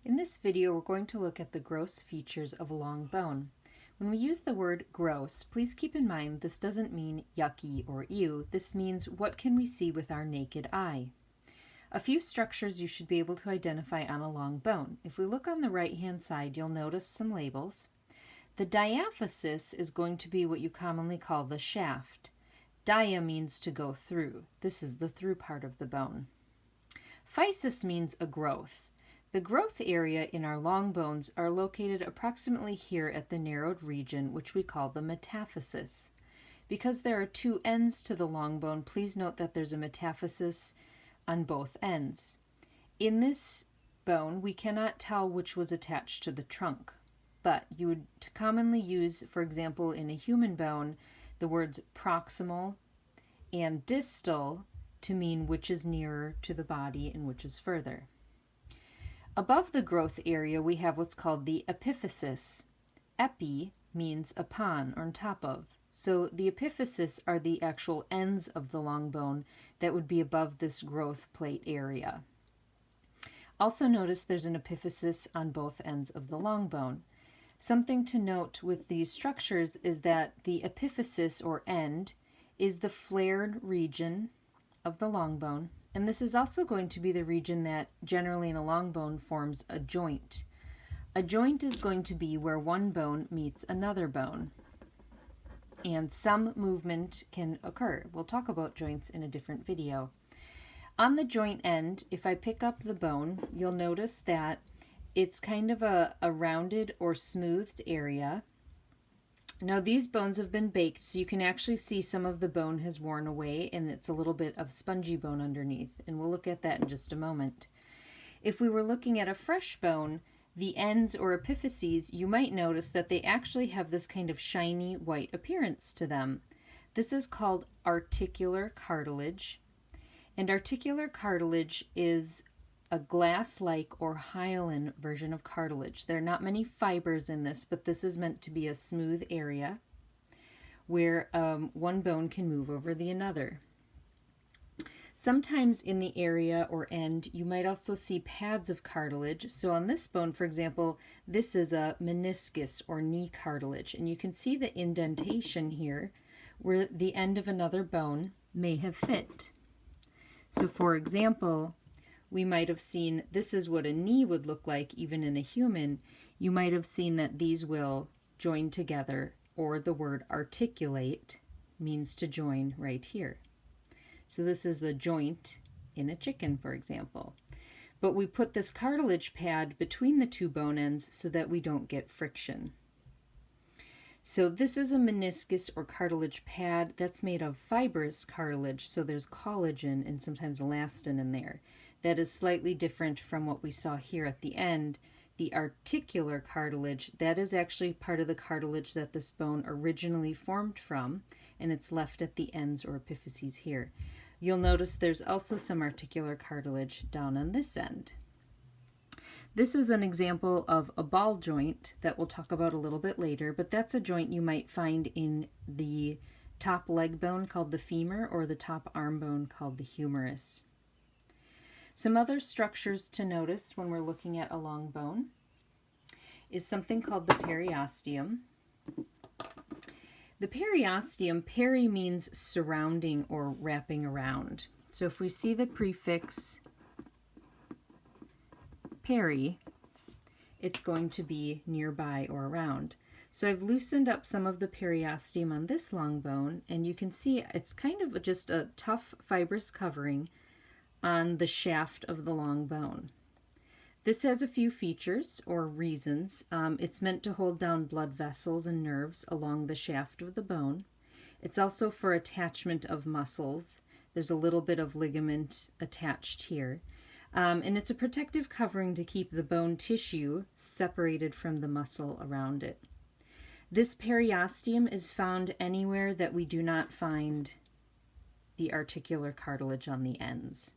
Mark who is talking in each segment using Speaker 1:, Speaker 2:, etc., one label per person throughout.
Speaker 1: In this video, we're going to look at the gross features of a long bone. When we use the word gross, please keep in mind this doesn't mean yucky or ew. This means what can we see with our naked eye. A few structures you should be able to identify on a long bone. If we look on the right-hand side, you'll notice some labels. The diaphysis is going to be what you commonly call the shaft. Dia means to go through. This is the through part of the bone. Physis means a growth. The growth area in our long bones are located approximately here at the narrowed region, which we call the metaphysis. Because there are two ends to the long bone, please note that there's a metaphysis on both ends. In this bone, we cannot tell which was attached to the trunk, but you would commonly use, for example, in a human bone, the words proximal and distal to mean which is nearer to the body and which is further. Above the growth area, we have what's called the epiphysis. Epi means upon or on top of. So the epiphysis are the actual ends of the long bone that would be above this growth plate area. Also notice there's an epiphysis on both ends of the long bone. Something to note with these structures is that the epiphysis or end is the flared region of the long bone. And this is also going to be the region that generally in a long bone forms a joint. A joint is going to be where one bone meets another bone. And some movement can occur. We'll talk about joints in a different video. On the joint end, if I pick up the bone, you'll notice that it's kind of a rounded or smoothed area. Now these bones have been baked, so you can actually see some of the bone has worn away and it's a little bit of spongy bone underneath, and we'll look at that in just a moment. If we were looking at a fresh bone, the ends or epiphyses, you might notice that they actually have this kind of shiny white appearance to them. This is called articular cartilage, and articular cartilage is a glass-like or hyaline version of cartilage. There are not many fibers in this, but this is meant to be a smooth area where one bone can move over the another. Sometimes in the area or end, you might also see pads of cartilage. So on this bone, for example, this is a meniscus or knee cartilage, and you can see the indentation here where the end of another bone may have fit. So for example, we might have seen, this is what a knee would look like even in a human. You might have seen that these will join together, or the word articulate means to join right here. So this is the joint in a chicken, for example. But we put this cartilage pad between the two bone ends so that we don't get friction. So this is a meniscus or cartilage pad that's made of fibrous cartilage, so there's collagen and sometimes elastin in there. That is slightly different from what we saw here at the end. The articular cartilage, that is actually part of the cartilage that this bone originally formed from, and it's left at the ends or epiphyses here. You'll notice there's also some articular cartilage down on this end. This is an example of a ball joint that we'll talk about a little bit later, but that's a joint you might find in the top leg bone called the femur or the top arm bone called the humerus. Some other structures to notice when we're looking at a long bone is something called the periosteum. The periosteum, peri means surrounding or wrapping around. So if we see the prefix peri, it's going to be nearby or around. So I've loosened up some of the periosteum on this long bone, and you can see it's kind of just a tough fibrous covering on the shaft of the long bone. This has a few features or reasons. It's meant to hold down blood vessels and nerves along the shaft of the bone. It's also for attachment of muscles. There's a little bit of ligament attached here. And it's a protective covering to keep the bone tissue separated from the muscle around it. This periosteum is found anywhere that we do not find the articular cartilage on the ends.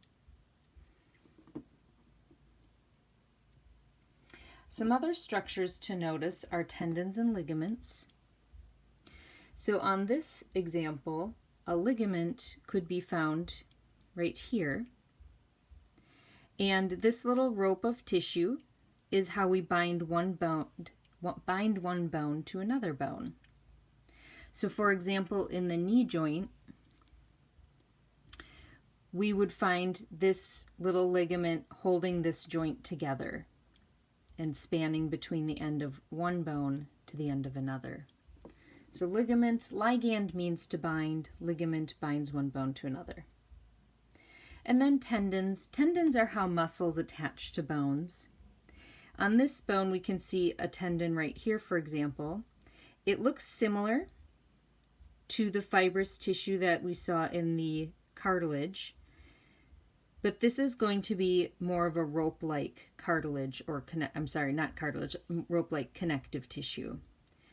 Speaker 1: Some other structures to notice are tendons and ligaments. So on this example, a ligament could be found right here. And this little rope of tissue is how we bind one bone to another bone. So for example, in the knee joint, we would find this little ligament holding this joint together and spanning between the end of one bone to the end of another. So ligand means to bind, ligament binds one bone to another. And then tendons. Tendons are how muscles attach to bones. On this bone, we can see a tendon right here, for example. It looks similar to the fibrous tissue that we saw in the cartilage, but this is going to be more of a rope-like cartilage, or rope-like connective tissue.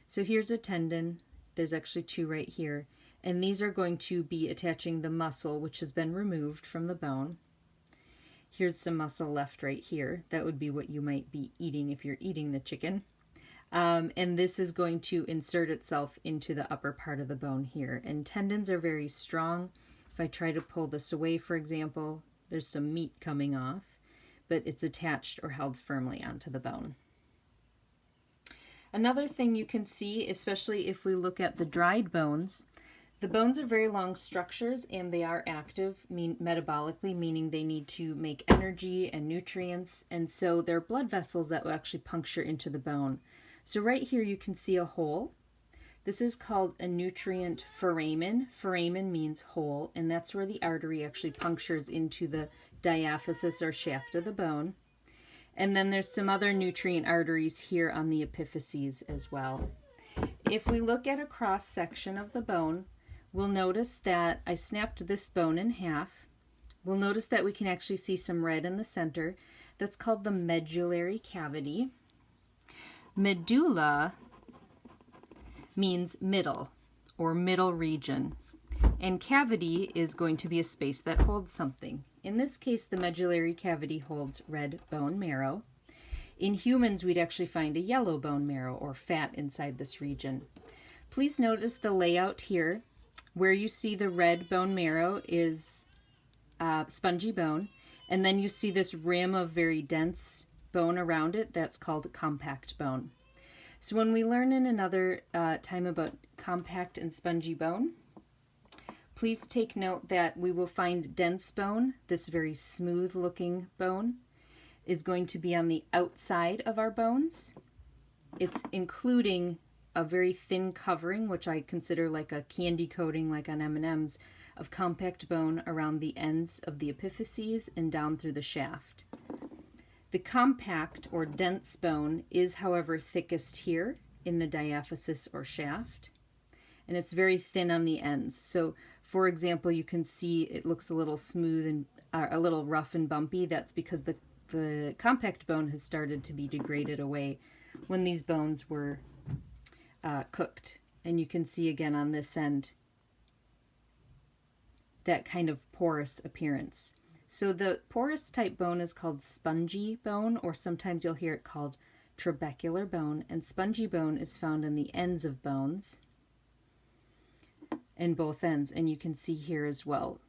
Speaker 1: So here's a tendon. There's actually two right here. And these are going to be attaching the muscle, which has been removed from the bone. Here's some muscle left right here. That would be what you might be eating if you're eating the chicken. And this is going to insert itself into the upper part of the bone here. And tendons are very strong. If I try to pull this away, for example, there's some meat coming off, but it's attached or held firmly onto the bone. Another thing you can see, especially if we look at the dried bones, the bones are very long structures and they are active metabolically, meaning they need to make energy and nutrients, and so they're blood vessels that will actually puncture into the bone. So right here you can see a hole. This is called a nutrient foramen. Foramen means hole, and that's where the artery actually punctures into the diaphysis or shaft of the bone. And then there's some other nutrient arteries here on the epiphyses as well. If we look at a cross section of the bone, we'll notice that I snapped this bone in half. We'll notice that we can actually see some red in the center. That's called the medullary cavity. Medulla means middle or middle region, and cavity is going to be a space that holds something. In this case, the medullary cavity holds red bone marrow. In humans, we'd actually find a yellow bone marrow or fat inside this region. Please notice the layout here. Where you see the red bone marrow is spongy bone, and then you see this rim of very dense bone around it. That's called compact bone. So when we learn in another time about compact and spongy bone, please take note that we will find dense bone, this very smooth looking bone, is going to be on the outside of our bones. It's including a very thin covering, which I consider like a candy coating, like on M&Ms, of compact bone around the ends of the epiphyses and down through the shaft. The compact or dense bone is, however, thickest here in the diaphysis or shaft, and it's very thin on the ends. So, for example, you can see it looks a little smooth and a little rough and bumpy. That's because the compact bone has started to be degraded away when these bones were cooked. And you can see again on this end that kind of porous appearance. So the porous type bone is called spongy bone, or sometimes you'll hear it called trabecular bone, and spongy bone is found in the ends of bones, in both ends, and you can see here as well,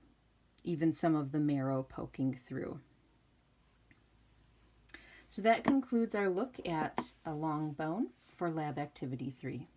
Speaker 1: even some of the marrow poking through. So that concludes our look at a long bone for Lab Activity 3.